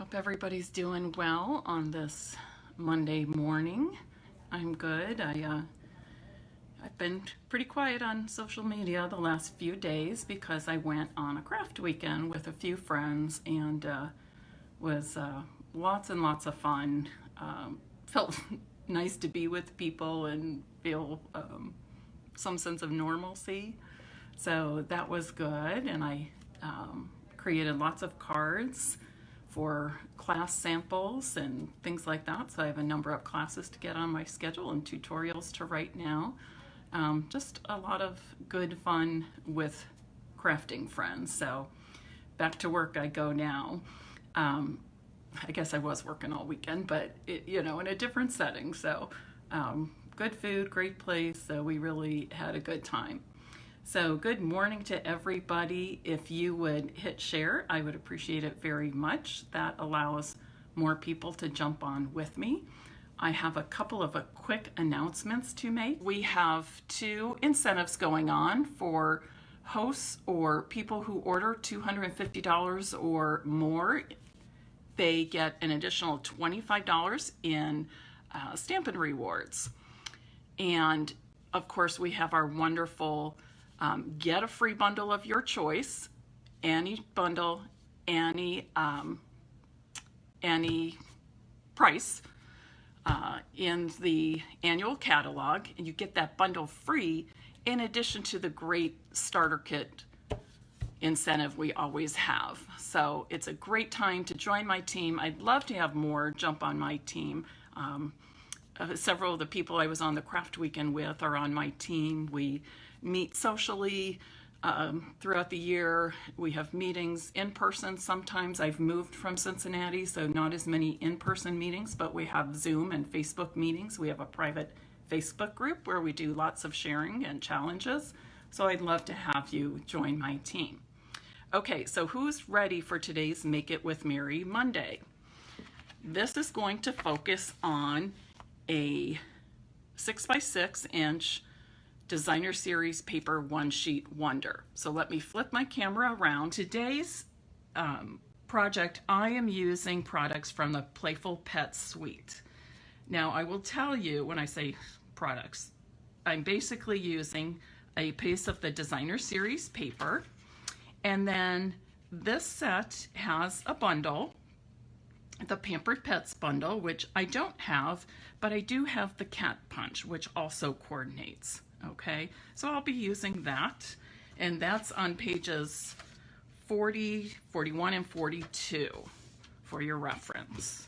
Hope everybody's doing well on this Monday morning. I'm good. I've been pretty quiet on social media the last few days because I went on a craft weekend with a few friends and was lots and lots of fun. Felt nice to be with people and feel some sense of normalcy. So that was good, and I created lots of cards for class samples and things like that. So I have a number of classes to get on my schedule and tutorials to write now. Just a lot of good fun with crafting friends. So back to work I go now. I guess I was working all weekend, but in a different setting. So good food, great place. So we really had a good time. So good morning to everybody. If you would hit share, I would appreciate it very much. That allows more people to jump on with me. I have a couple of quick announcements to make. We have 2 incentives going on for hosts or people who order $250 or more. They get an additional $25 in Stampin' rewards. And of course, we have our wonderful get a free bundle of your choice, any bundle, any price in the annual catalog, and you get that bundle free in addition to the great starter kit incentive we always have. So it's a great time to join my team. I'd love to have more jump on my team. Several of the people I was on the craft weekend with are on my team. We meet socially throughout the year. We have meetings in person. Sometimes I've moved from Cincinnati, so not as many in-person meetings, but we have Zoom and Facebook meetings. We have a private Facebook group where we do lots of sharing and challenges. So I'd love to have you join my team. Okay, so who's ready for today's Make It With Mary Monday? This is going to focus on a 6x6 inch designer series paper one sheet wonder. So let me flip my camera around. Today's project, I am using products from the Playful Pet Suite. Now I will tell you when I say products, I'm basically using a piece of the designer series paper, and then this set has a bundle, the Pampered Pets bundle, which I don't have, but I do have the cat punch, which also coordinates. Okay, so I'll be using that, and that's on pages 40, 41, and 42 for your reference.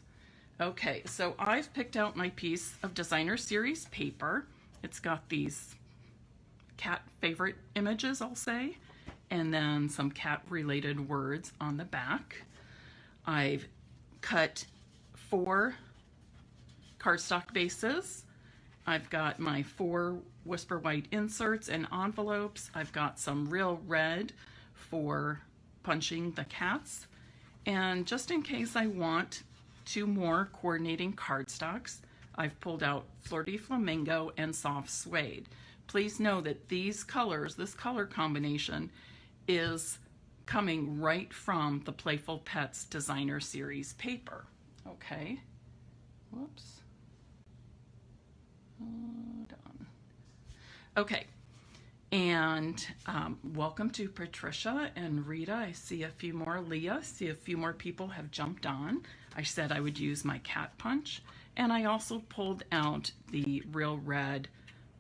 Okay, so I've picked out my piece of designer series paper. It's got these cat favorite images, I'll say, and then some cat related words on the back. I've cut 4 cardstock bases. I've got my 4 Whisper White inserts and envelopes. I've got some real red for punching the cats. And just in case I want 2 more coordinating cardstocks, I've pulled out Flirty Flamingo and Soft Suede. Please know that these colors, this color combination, is coming right from the Playful Pets Designer Series paper. Okay, whoops. Hold on. Okay, and welcome to Patricia and Rita. I see a few more. Leah, I see a few more people have jumped on. I said I would use my cat punch, and I also pulled out the real red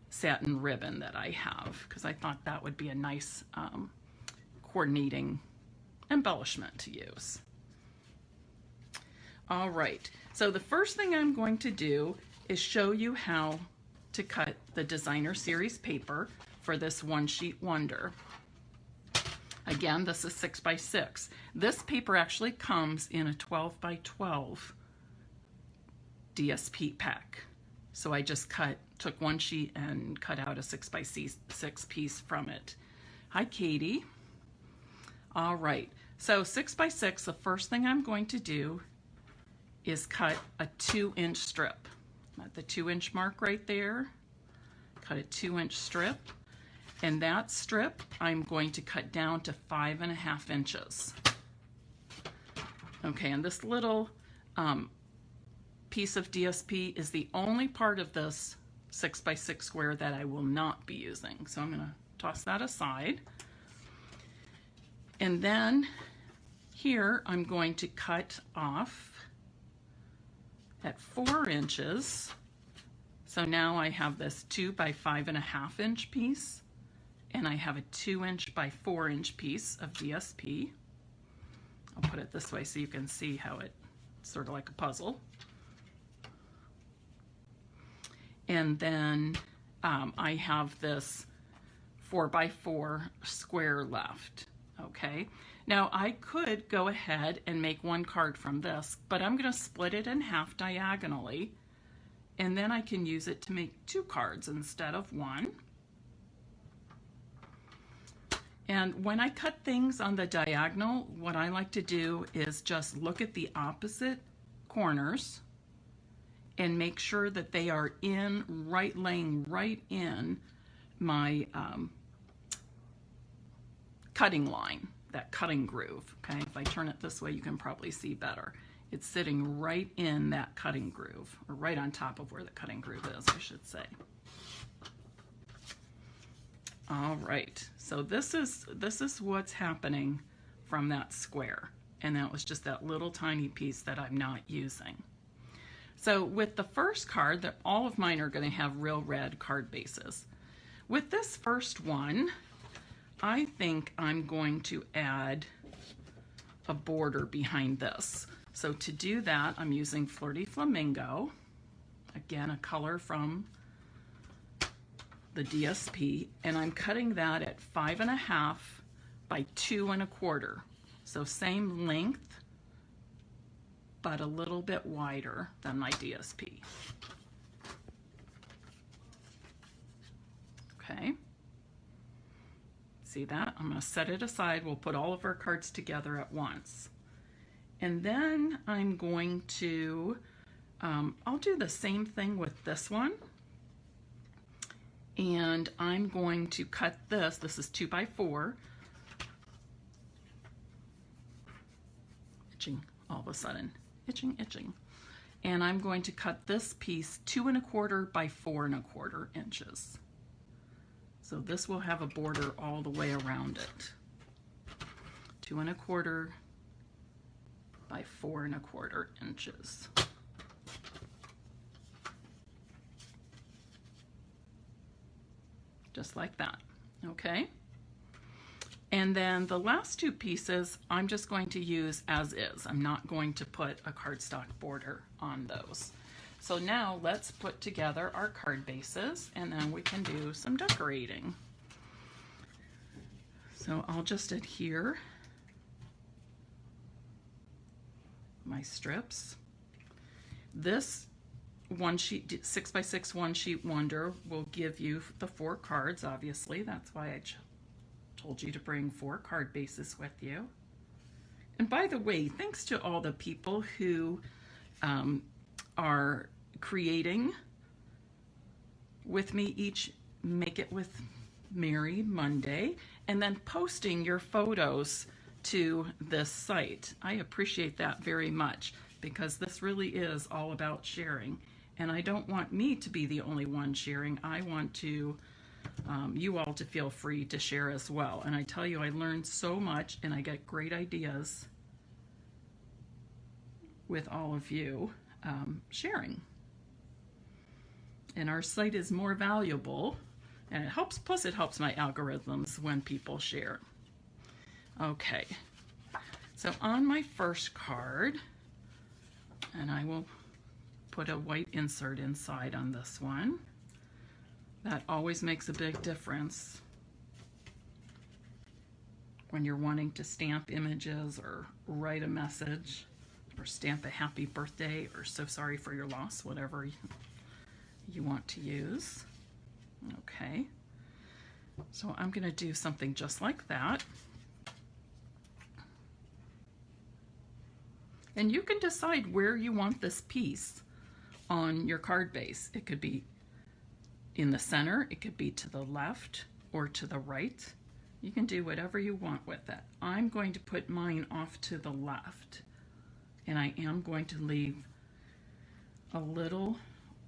satin ribbon that I have because I thought that would be a nice coordinating embellishment to use. All right, so the first thing I'm going to do is show you how to cut the designer series paper for this one sheet wonder. Again, this is 6x6. This paper actually comes in a 12x12 DSP pack. So I just took one sheet and cut out a 6x6 piece from it. Hi, Katie. All right, so 6x6, the first thing I'm going to do is cut a 2-inch strip. At the 2-inch mark right there, cut a 2-inch strip, and that strip I'm going to cut down to 5.5 inches. Okay, and this little piece of DSP is the only part of this 6x6 square that I will not be using. So I'm going to toss that aside. And then here I'm going to cut off at 4 inches. So now I have this 2 by 5.5 inch piece, and I have a 2 inch by 4 inch piece of DSP. I'll put it this way so you can see how it's sort of like a puzzle. And then I have this 4 by 4 square left. Okay, now I could go ahead and make one card from this, but I'm going to split it in half diagonally, and then I can use it to make 2 cards instead of 1. And when I cut things on the diagonal, what I like to do is just look at the opposite corners and make sure that they are laying right in my cutting line, that cutting groove. Okay, if I turn it this way, you can probably see better. It's sitting right in that cutting groove, or right on top of where the cutting groove is, I should say. All right, so this is what's happening from that square, and that was just that little tiny piece that I'm not using. So with the first card, all of mine are going to have real red card bases. With this first one, I think I'm going to add a border behind this. So to do that, I'm using Flirty Flamingo, again a color from the DSP, and I'm cutting that at 5.5 by 2 1/4. So same length, but a little bit wider than my DSP. Okay. See that? I'm going to set it aside. We'll put all of our cards together at once. And then I'm going to, I'll do the same thing with this one. And I'm going to cut this. This is 2 by 4. Itching all of a sudden. Itching. And I'm going to cut this piece 2 1/4 by 4 1/4 inches. So this will have a border all the way around it. 2 1/4 by 4 1/4 inches. Just like that, okay? And then the last 2 pieces, I'm just going to use as is. I'm not going to put a cardstock border on those. So now let's put together our card bases, and then we can do some decorating. So I'll just adhere my strips. This 6x6 one sheet wonder will give you the 4 cards, obviously. That's why I told you to bring 4 card bases with you. And by the way, thanks to all the people who are creating with me each Make It With Mary Monday, and then posting your photos to this site. I appreciate that very much, because this really is all about sharing. And I don't want me to be the only one sharing. I want to you all to feel free to share as well. And I tell you, I learned so much, and I get great ideas with all of you sharing. And our site is more valuable, and it helps, plus it helps my algorithms when people share. Okay, so on my first card, and I will put a white insert inside on this one. That always makes a big difference when you're wanting to stamp images or write a message or stamp a happy birthday or so sorry for your loss, whatever you want to use. Okay, so I'm going to do something just like that. And you can decide where you want this piece on your card base. It could be in the center, it could be to the left or to the right. You can do whatever you want with it. I'm going to put mine off to the left. And I am going to leave a little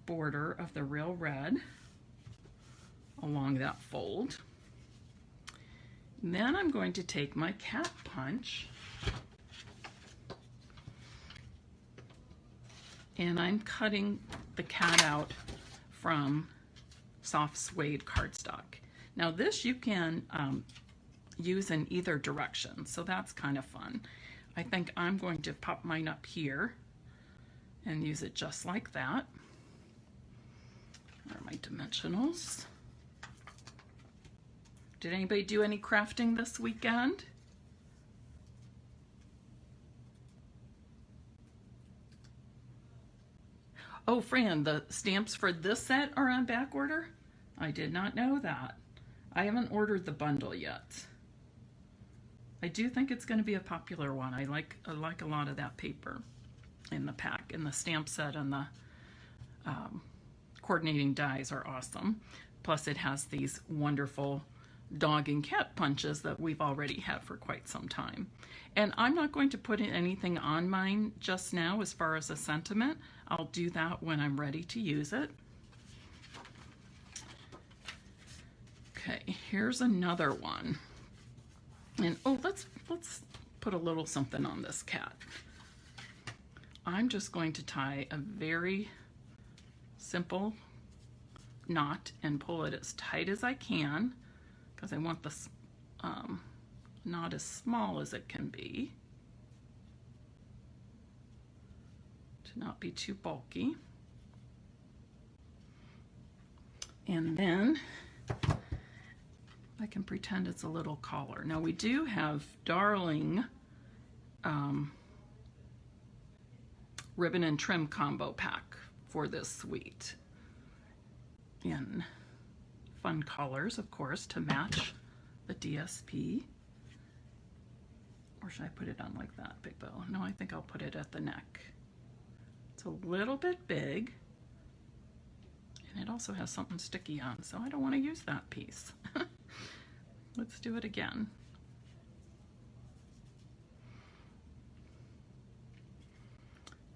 border of the real red along that fold. And then I'm going to take my cat punch and I'm cutting the cat out from soft suede cardstock. Now this you can use in either direction, so that's kind of fun. I think I'm going to pop mine up here and use it just like that. Where are my dimensionals? Did anybody do any crafting this weekend? Oh, Fran, the stamps for this set are on back order? I did not know that. I haven't ordered the bundle yet. I do think it's going to be a popular one. I like a lot of that paper in the pack, and the stamp set and the coordinating dies are awesome. Plus it has these wonderful dog and cat punches that we've already had for quite some time. And I'm not going to put anything on mine just now as far as a sentiment. I'll do that when I'm ready to use it. Okay, here's another one. And oh, let's put a little something on this cat. I'm just going to tie a very simple knot and pull it as tight as I can because I want this knot as small as it can be to not be too bulky. And then I can pretend it's a little collar. Now we do have Darling ribbon and trim combo pack for this suite in fun colors, of course, to match the DSP. Or should I put it on like that, big bow? No, I think I'll put it at the neck. It's a little bit big, and it also has something sticky on, so I don't want to use that piece. Let's do it again.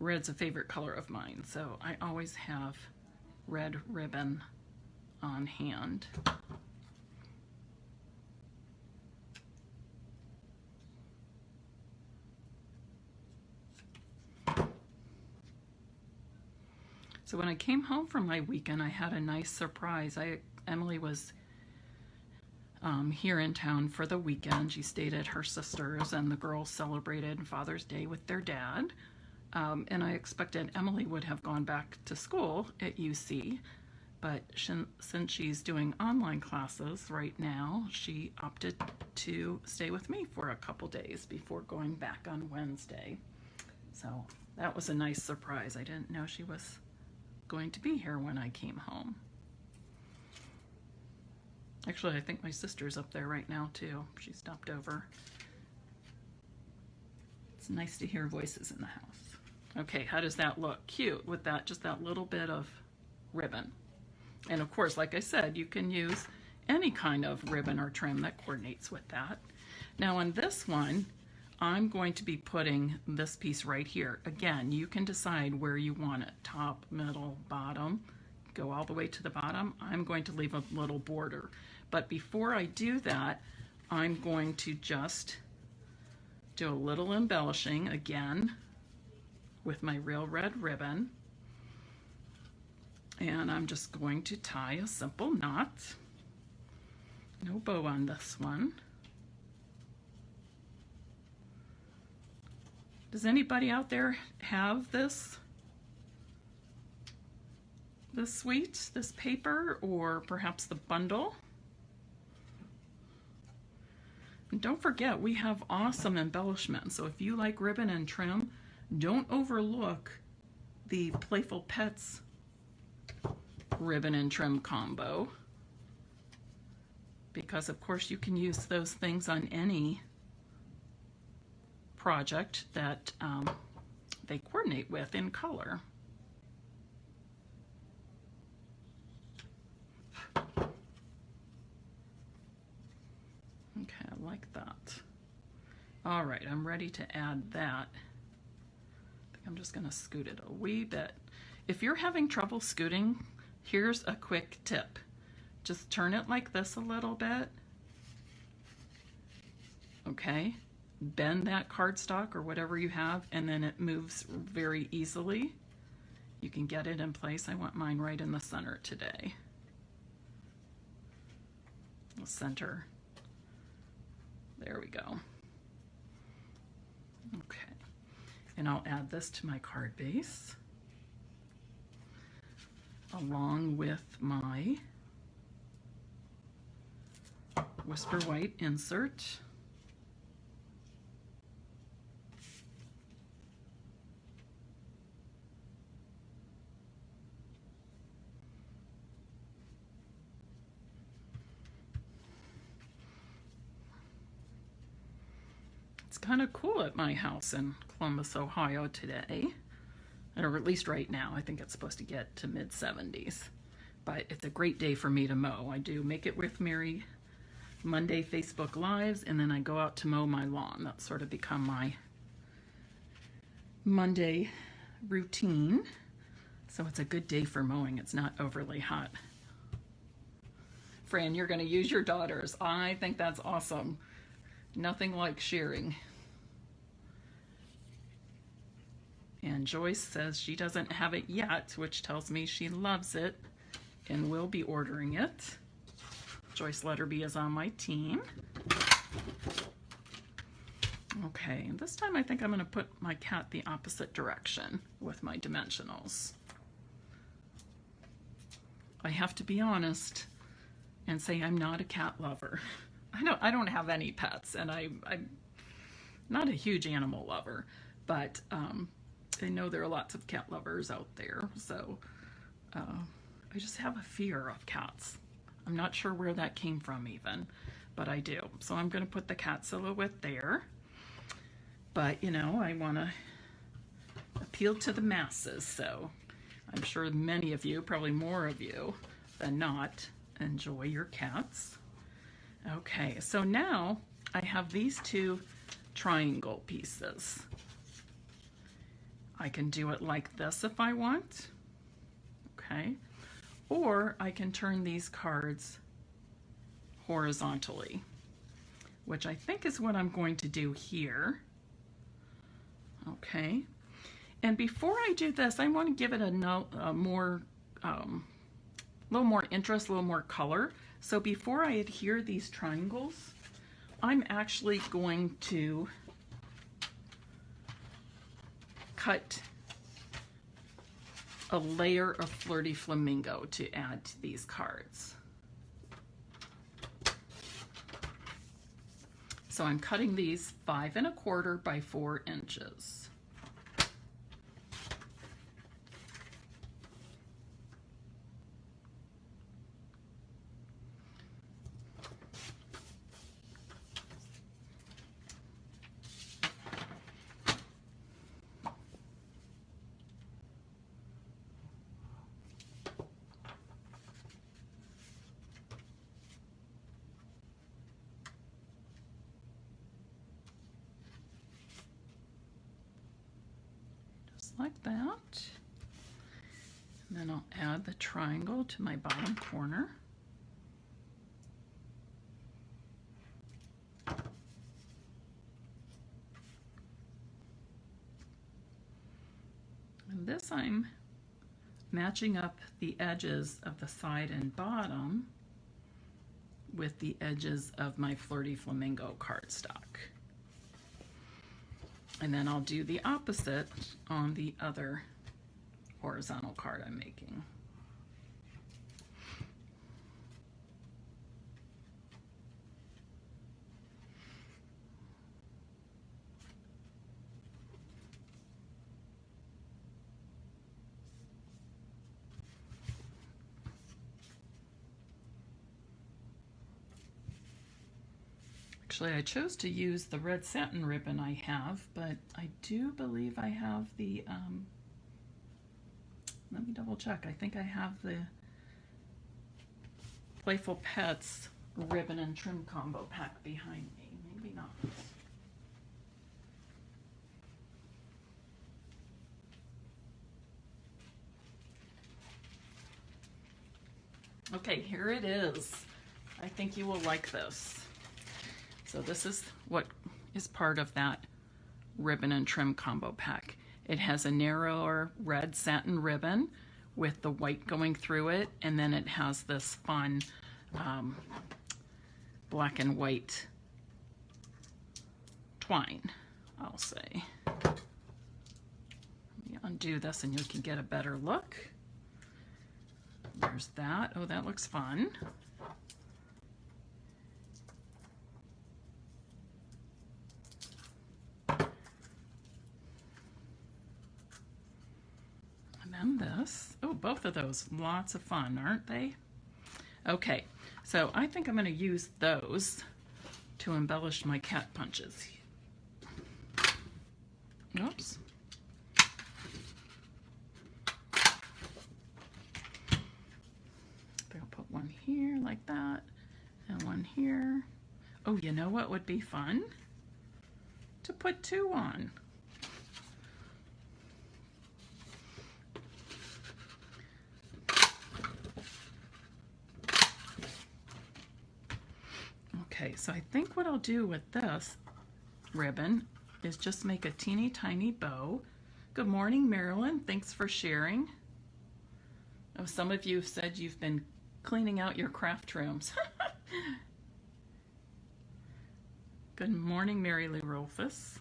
Red's a favorite color of mine, so I always have red ribbon on hand. So when I came home from my weekend, I had a nice surprise. Emily was here in town for the weekend. She stayed at her sister's, and the girls celebrated Father's Day with their dad. And I expected Emily would have gone back to school at UC, but since she's doing online classes right now, she opted to stay with me for a couple days before going back on Wednesday. So that was a nice surprise. I didn't know she was going to be here when I came home. Actually, I think my sister's up there right now too. She stopped over. It's nice to hear voices in the house. Okay, how does that look? Cute with that, just that little bit of ribbon. And of course, like I said, you can use any kind of ribbon or trim that coordinates with that. Now on this one, I'm going to be putting this piece right here. Again, you can decide where you want it, top, middle, bottom. Go all the way to the bottom. I'm going to leave a little border. But before I do that, I'm going to just do a little embellishing again with my real red ribbon. And I'm just going to tie a simple knot. No bow on this one. Does anybody out there have this suite, this paper, or perhaps the bundle? And don't forget, we have awesome embellishments. So if you like ribbon and trim, don't overlook the Playful Pets ribbon and trim combo, because of course you can use those things on any project that they coordinate with in color. Okay, I like that. All right, I'm ready to add that I'm just going to scoot it a wee bit. If you're having trouble scooting, here's a quick tip. Just turn it like this a little bit. Okay, bend that cardstock or whatever you have, and then it moves very easily. You can get it in place. I want mine right in the center today. The center. There we go. Okay, and I'll add this to my card base along with my Whisper White insert. It's kind of cool at my house in Columbus, Ohio today, or at least right now. I think it's supposed to get to mid-70s, but it's a great day for me to mow. I do Make It With Mary Monday Facebook Lives, and then I go out to mow my lawn. That's sort of become my Monday routine. So it's a good day for mowing. It's not overly hot. Fran, you're going to use your daughters. I think that's awesome. Nothing like sharing. And Joyce says she doesn't have it yet, which tells me she loves it and will be ordering it. Joyce Letterby is on my team. Okay, this time I think I'm going to put my cat the opposite direction with my dimensionals. I have to be honest and say I'm not a cat lover. I don't have any pets, and I'm not a huge animal lover, but I know there are lots of cat lovers out there, so I just have a fear of cats. I'm not sure where that came from even, but I do. So I'm going to put the cat silhouette there, but you know, I want to appeal to the masses, so I'm sure many of you, probably more of you than not, enjoy your cats. Okay, so now I have these two triangle pieces. I can do it like this if I want, okay? Or I can turn these cards horizontally, which I think is what I'm going to do here, okay? And before I do this, I want to give it a little more interest, a little more color. So before I adhere these triangles, I'm actually going to cut a layer of Flirty Flamingo to add to these cards. So I'm cutting these 5 1/4 by 4 inches. Like that. And then I'll add the triangle to my bottom corner. And this I'm matching up the edges of the side and bottom with the edges of my Flirty Flamingo cardstock. And then I'll do the opposite on the other horizontal card I'm making. Actually, I chose to use the red satin ribbon I have, but I do believe I have the, let me double check. I think I have the Playful Pets ribbon and trim combo pack behind me. Maybe not. Okay, here it is. I think you will like this. So this is what is part of that ribbon and trim combo pack. It has a narrower red satin ribbon with the white going through it, and then it has this fun black and white twine, I'll say. Let me undo this and you can get a better look. There's that. Oh, that looks fun. And then this. Oh, both of those. Lots of fun, aren't they? Okay, so I think I'm going to use those to embellish my cat punches. Oops. I'll put one here like that, and one here. Oh, you know what would be fun? To put two on. Okay, so I think what I'll do with this ribbon is just make a teeny tiny bow. Good morning, Marilyn. Thanks for sharing. Oh, some of you have said you've been cleaning out your craft rooms. Good morning, Mary Lou Rolfus.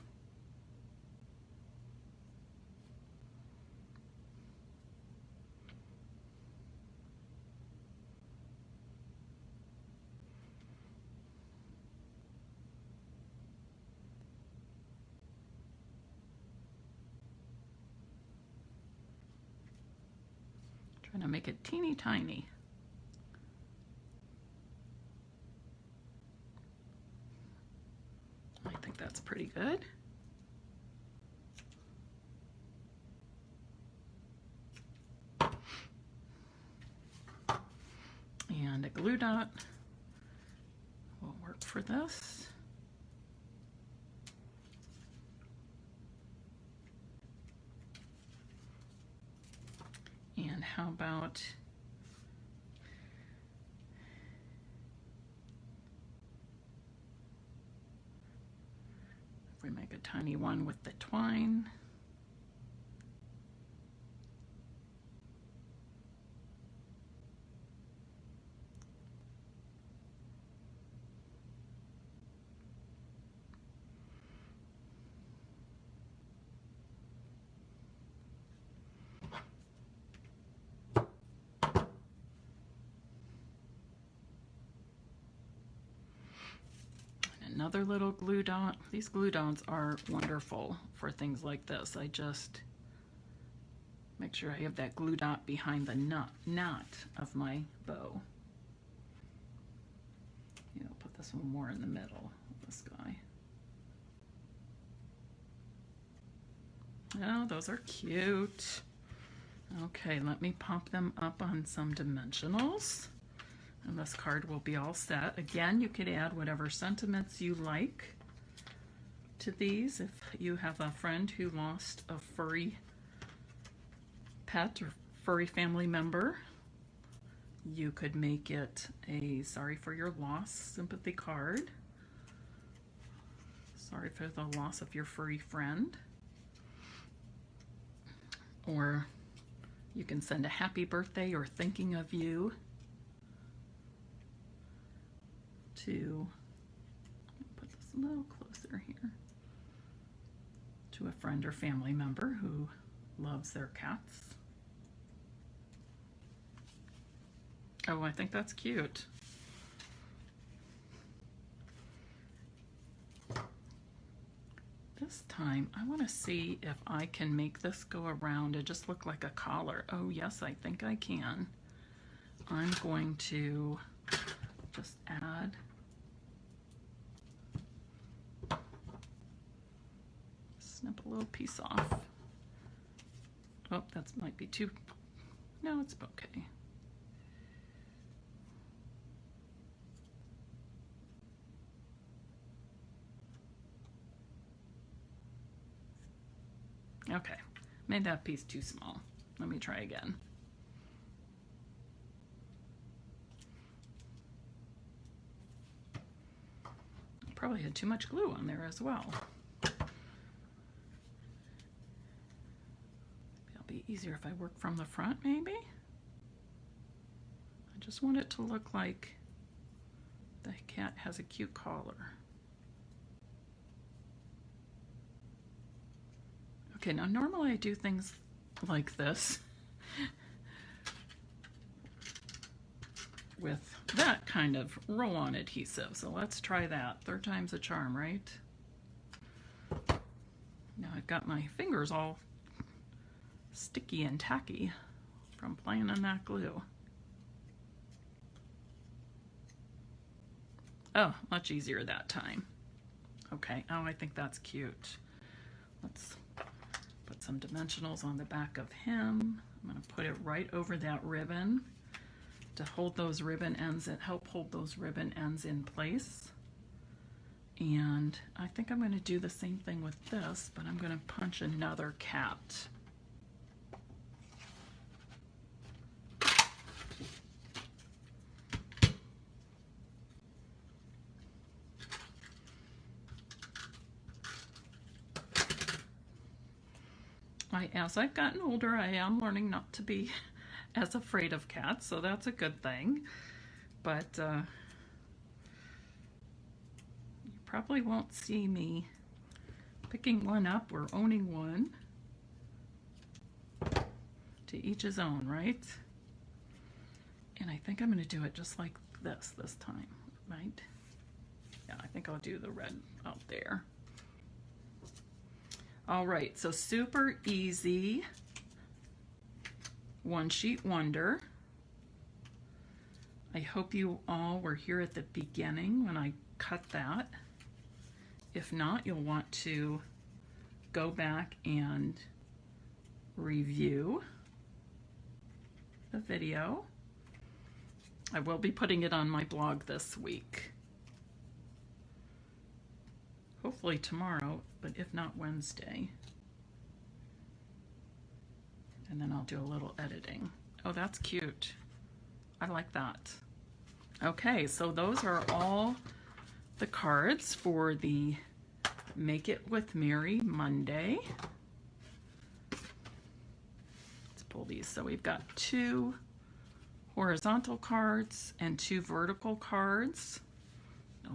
Trying to make it teeny tiny. I think that's pretty good. And a glue dot will work for this. And how about if we make a tiny one with the twine? Another little glue dot. These glue dots are wonderful for things like this. I just make sure I have that glue dot behind the knot of my bow. You know, put this one more in the middle of this guy. Oh, those are cute. Okay, let me pop them up on some dimensionals. And this card will be all set. Again, you could add whatever sentiments you like to these. If you have a friend who lost a furry pet or furry family member, you could make it a sorry for your loss sympathy card. Sorry for the loss of your furry friend. Or you can send a happy birthday or thinking of you to, put this a little closer here, to a friend or family member who loves their cats. Oh, I think that's cute. This time, I want to see if I can make this go around and just look like a collar. Oh, yes, I think I can. I'm going to just add snip a little piece off. Oh, that might be too, no, it's okay. Okay, made that piece too small. Let me try again. probably had too much glue on there as well. It'll be easier if I work from the front, maybe. I just want it to look like the cat has a cute collar. Okay, now normally I do things like this with that kind of roll-on adhesive. So let's try that. Third time's a charm, right? Now I've got my fingers all sticky and tacky from playing on that glue. Oh, much easier that time. Okay, oh, I think that's cute. Let's put some dimensionals on the back of him. I'm going to put it right over that ribbon to hold those ribbon ends and help hold those ribbon ends in place. And I think I'm going to do the same thing with this, but I'm going to punch another cat. As I've gotten older, I am learning not to be as afraid of cats, so that's a good thing. But you probably won't see me picking one up or owning one. To each his own, right? And I think I'm going to do it just like this time, right? Yeah, I think I'll do the red out there. All right, so super easy one sheet wonder. I hope you all were here at the beginning when I cut that. If not, you'll want to go back and review the video. I will be putting it on my blog this week. Hopefully tomorrow, but if not Wednesday. And then I'll do a little editing. Oh, that's cute. I like that. Okay, so those are all the cards for the Make It With Mary Monday. Let's pull these. So we've got 2 horizontal cards and 2 vertical cards.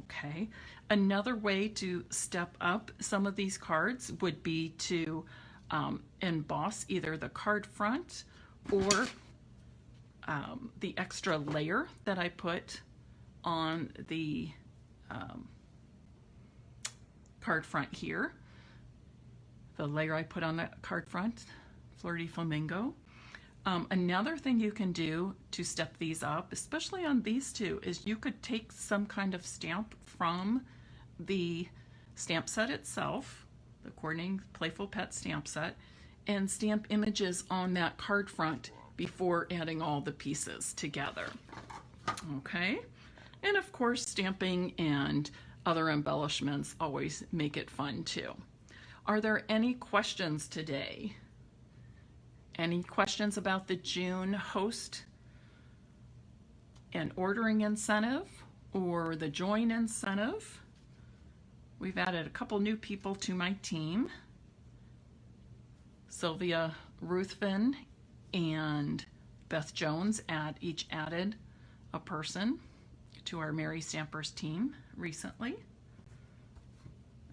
Okay, another way to step up some of these cards would be to emboss either the card front or the extra layer that I put on the card front here. The layer I put on the card front, Flirty Flamingo. Another thing you can do to step these up, especially on these 2, is you could take some kind of stamp from the stamp set itself, the Coordinating Playful Pet stamp set, and stamp images on that card front before adding all the pieces together. Okay, and of course stamping and other embellishments always make it fun too. Are there any questions today? Any questions about the June host and ordering incentive or the join incentive? We've added a couple new people to my team. Sylvia Ruthven and Beth Jones each added a person to our Mary Stampers team recently.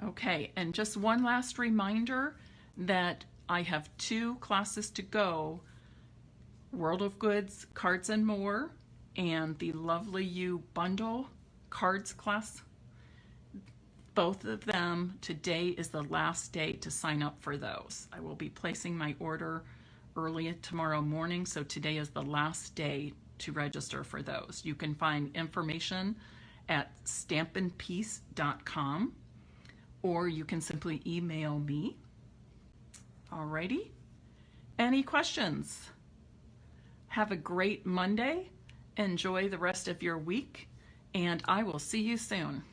Okay, and just one last reminder that I have 2 classes to go, World of Goods, Cards and More, and the Lovely You Bundle Cards class. Both of them, today is the last day to sign up for those. I will be placing my order early tomorrow morning, so today is the last day to register for those. You can find information at stampinpeace.com, or you can simply email me. Alrighty, any questions? Have a great Monday, enjoy the rest of your week, and I will see you soon.